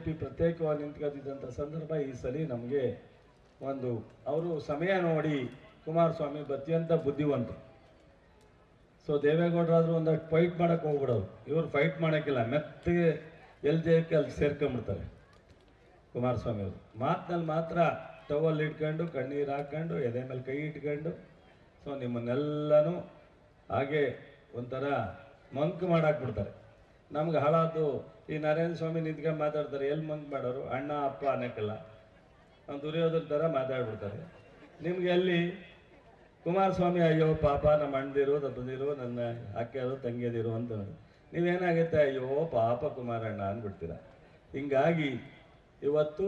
BJP ಪ್ರತ್ಯೇಕವಾಗಿ ನಿಂತ್ಕೊಂಡಿದ್ದಂಥ ಸಂದರ್ಭ ಈ ಸಲ ನಮಗೆ ಒಂದು ಅವರು ಸಮಯ ನೋಡಿ ಕುಮಾರಸ್ವಾಮಿ ಅತ್ಯಂತ ಬುದ್ಧಿವಂತರು. ಸೊ ದೇವೇಗೌಡರಾದರೂ ಒಂದಷ್ಟು ಫೈಟ್ ಮಾಡೋಕ್ಕೆ ಹೋಗ್ಬಿಡೋರು, ಇವ್ರು ಫೈಟ್ ಮಾಡೋಕ್ಕಿಲ್ಲ, ಮೆತ್ತಗೆ LJಕ್ಕೆ ಅಲ್ಲಿ ಸೇರ್ಕೊಂಡ್ಬಿಡ್ತಾರೆ. ಕುಮಾರಸ್ವಾಮಿ ಅವರು ಮಾತಿನಲ್ಲಿ ಮಾತ್ರ ಟವಲ್ ಇಟ್ಕೊಂಡು ಕಣ್ಣೀರು ಹಾಕ್ಕೊಂಡು ಎದೆ ಮೇಲೆ ಕೈ ಇಟ್ಕೊಂಡು ಸೊ ನಿಮ್ಮನ್ನೆಲ್ಲನೂ ಹಾಗೆ ಒಂಥರ ಮಂಕ್ ಮಾಡಾಕ್ಬಿಡ್ತಾರೆ. ನಮ್ಗೆ ಹಾಳಾದ್ದು ಈ ನರೇಂದ್ರ ಸ್ವಾಮಿ ನಿಂತ್ಕೊಂಡು ಮಾತಾಡ್ತಾರೆ, ಎಲ್ಲಿ ಮಂಕ್ ಮಾಡೋರು, ಅಣ್ಣ ಅಪ್ಪ ಅನ್ನೋಕ್ಕೆಲ್ಲ ಅವ್ನು ದುರ್ಯೋಧನ ಥರ ಮಾತಾಡ್ಬಿಡ್ತಾರೆ. ನಿಮ್ಗೆ ಎಲ್ಲಿ ಕುಮಾರಸ್ವಾಮಿ ಅಯ್ಯೋ ಪಾಪ ನಮ್ಮ ಅಣ್ಣದಿರು ತಪ್ಪದಿರು ನನ್ನ ಅಕ್ಕೆಯರು ತಂಗಿಯದಿರು ಅಂತ ನೀವೇನಾಗುತ್ತೆ ಅಯ್ಯೋ ಪಾಪ ಕುಮಾರಣ್ಣ ಅಂದ್ಬಿಡ್ತೀರ. ಹಿಂಗಾಗಿ ಇವತ್ತು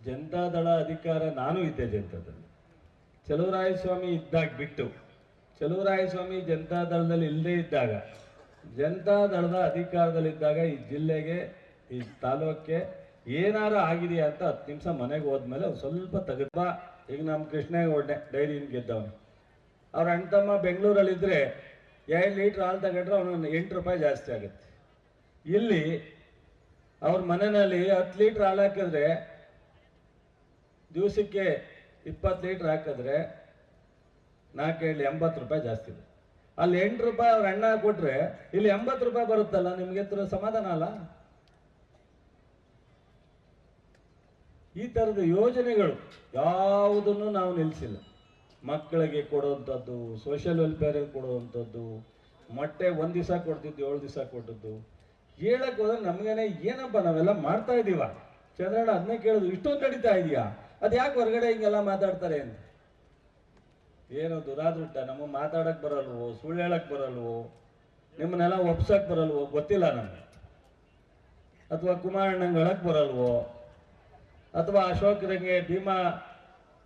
ಜನತಾದಳ ಅಧಿಕಾರ ನಾನು ಇದ್ದೆ ಜನತಾದಳ, ಚಲುವರಾಯಸ್ವಾಮಿ ಇದ್ದಾಗ ಬಿಟ್ಟು ಚಲುವರಾಯಸ್ವಾಮಿ ಜನತಾದಳದಲ್ಲಿ ಇಲ್ಲದೇ ಇದ್ದಾಗ ಜನತಾದಳದ ಅಧಿಕಾರದಲ್ಲಿದ್ದಾಗ ಈ ಜಿಲ್ಲೆಗೆ ಈ ತಾಲೂಕಿಗೆ ಏನಾರು ಆಗಿದೆಯಾ ಅಂತ 10 ನಿಮಿಷ ಮನೆಗೆ ಹೋದ್ಮೇಲೆ ಅವ್ರು ಸ್ವಲ್ಪ ತೆಗೆದ. ಈಗ ನಮ್ಮ ಕೃಷ್ಣೇಗೌಡನೆ ಡೈರಿನ ಗೆದ್ದವನು, ಅವ್ರ ಅಣ್ಣ ತಮ್ಮ ಬೆಂಗಳೂರಲ್ಲಿದ್ದರೆ 2 ಲೀಟ್ರ್ ಹಾಲು ತಗೊಂಡ್ರೆ ಅವನು 8 ರೂಪಾಯಿ ಜಾಸ್ತಿ ಆಗುತ್ತೆ. ಇಲ್ಲಿ ಅವ್ರ ಮನೆಯಲ್ಲಿ 10 ಲೀಟ್ರ್ ಹಾಲು ಹಾಕಿದ್ರೆ ದಿವಸಕ್ಕೆ 20 ಲೀಟ್ರ್ ಹಾಕಿದ್ರೆ 80 ರೂಪಾಯಿ ಜಾಸ್ತಿ ಇದೆ. ಅಲ್ಲಿ 8 ರೂಪಾಯಿ ಅವ್ರ ಅಣ್ಣ ಕೊಟ್ರೆ ಇಲ್ಲಿ 80 ರೂಪಾಯಿ ಬರುತ್ತಲ್ಲ, ನಿಮ್ಗೆ ಸಮಾಧಾನ ಅಲ್ಲ? ಈ ಥರದ ಯೋಜನೆಗಳು ಯಾವುದನ್ನು ನಾವು ನಿಲ್ಲಿಸಿಲ್ಲ. ಮಕ್ಕಳಿಗೆ ಕೊಡುವಂಥದ್ದು, ಸೋಷಿಯಲ್ ವೆಲ್ಫೇರಿಗೆ ಕೊಡುವಂಥದ್ದು, ಮೊಟ್ಟೆ 1 ದಿವಸ ಕೊಡ್ತಿದ್ದು 7 ದಿವಸ ಕೊಟ್ಟದ್ದು ಹೇಳಕ್ಕೆ ಹೋದ್ರೆ ನಮಗೇನೆ ಏನಪ್ಪ ನಾವೆಲ್ಲ ಮಾಡ್ತಾ ಇದ್ದೀವ ಚಂದ್ರಣ್ಣ ಅದನ್ನೇ ಕೇಳೋದು, ಇಷ್ಟೊಂದು ನಡೀತಾ ಇದೆಯಾ, ಅದು ಯಾಕೆ ಹೊರಗಡೆ ಹಿಂಗೆಲ್ಲ ಮಾತಾಡ್ತಾರೆ ಅಂತ. ಏನು ದುರಾದೃಷ್ಟ, ನಮಗೆ ಮಾತಾಡಕ್ಕೆ ಬರಲ್ವೋ, ಸುಳ್ಳು ಹೇಳಕ್ಕೆ ಬರಲ್ವೋ, ನಿಮ್ಮನ್ನೆಲ್ಲ ಒಪ್ಸಕ್ಕೆ ಬರಲ್ವೋ ಗೊತ್ತಿಲ್ಲ ನಮಗೆ, ಅಥವಾ ಕುಮಾರಣ್ಣಂಗೆ ಹೇಳಕ್ಕೆ ಬರಲ್ವೋ, ಅಥವಾ ಅಶೋಕ್ ರಂಗೆ ಭೀಮಾ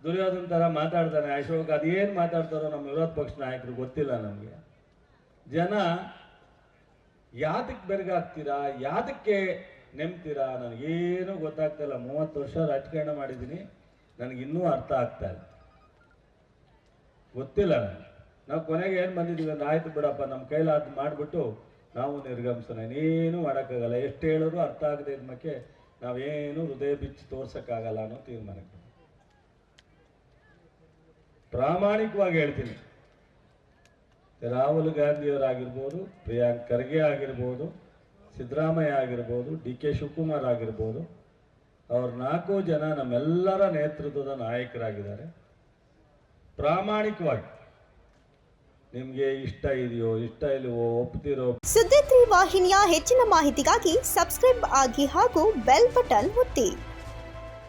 ದುರ್ಯೋಧನ ಥರ ಮಾತಾಡ್ತಾನೆ ಅಶೋಕ್, ಅದೇನು ಮಾತಾಡ್ತಾರೋ ನಮ್ಮ ವಿರೋಧ ಪಕ್ಷ ನಾಯಕರು ಗೊತ್ತಿಲ್ಲ ನಮಗೆ. ಜನ ಯಾತಕ್ಕೆ ಬೆರಗಾಗ್ತೀರಾ, ಯಾತಕ್ಕೆ ನೆಮ್ತೀರಾ ನನಗೇನು ಗೊತ್ತಾಗ್ತಾಯಿಲ್ಲ. 30 ವರ್ಷ ರಾಜಕಾರಣ ಮಾಡಿದ್ದೀನಿ, ನನಗಿನ್ನೂ ಅರ್ಥ ಆಗ್ತಾ ಇಲ್ಲ, ಗೊತ್ತಿಲ್ಲ ನನಗೆ. ನಾವು ಕೊನೆಗೆ ಏನು ಬಂದಿದ್ದೀವಿ ಅಂದ್ರೆ ಆಯ್ತು ಬಿಡಪ್ಪ ನಮ್ಮ ಕೈಲಾದ ಮಾಡಿಬಿಟ್ಟು ನಾವು ನಿರ್ಗಮಿಸೋಣ, ಇನ್ನೇನು ಮಾಡೋಕ್ಕಾಗಲ್ಲ, ಎಷ್ಟು ಹೇಳಿದ್ರು ಅರ್ಥ ಆಗದೆ ಇದ್ಮಕ್ಕೆ ನಾವೇನು ಹೃದಯ ಬಿಚ್ಚಿ ತೋರ್ಸೋಕ್ಕಾಗಲ್ಲ ಅನ್ನೋ ತೀರ್ಮಾನಕ್ಕೆ ಪ್ರಾಮಾಣಿಕವಾಗಿ ಹೇಳ್ತೀನಿ. ರಾಹುಲ್ ಗಾಂಧಿಯವರಾಗಿರ್ಬೋದು, ಪ್ರಿಯಾಂಕ್ ಖರ್ಗೆ ಆಗಿರ್ಬೋದು, ಸಿದ್ದರಾಮಯ್ಯ ಆಗಿರ್ಬೋದು, DK ಶಿವಕುಮಾರ್ ಆಗಿರ್ಬೋದು, ಅವ್ರ 4 ಜನ ನಮ್ಮೆಲ್ಲರ ನೇತೃತ್ವದ ನಾಯಕರಾಗಿದ್ದಾರೆ. ಪ್ರಾಮಾಣಿಕವಾಗಿ ನಿಮಗೆ ಇಷ್ಟ ಇದೆಯೋ ಇಷ್ಟ ಇಲ್ವೋ ಒಪ್ತಿರೋ ಸುದ್ದಿ 3 ವಾಹಿನಿಯ ಹೆಚ್ಚಿನ ಮಾಹಿತಿಗಾಗಿ ಸಬ್ಸ್ಕ್ರೈಬ್ ಆಗಿ ಹಾಗೂ ಬೆಲ್ ಬಟನ್ ಒತ್ತಿ.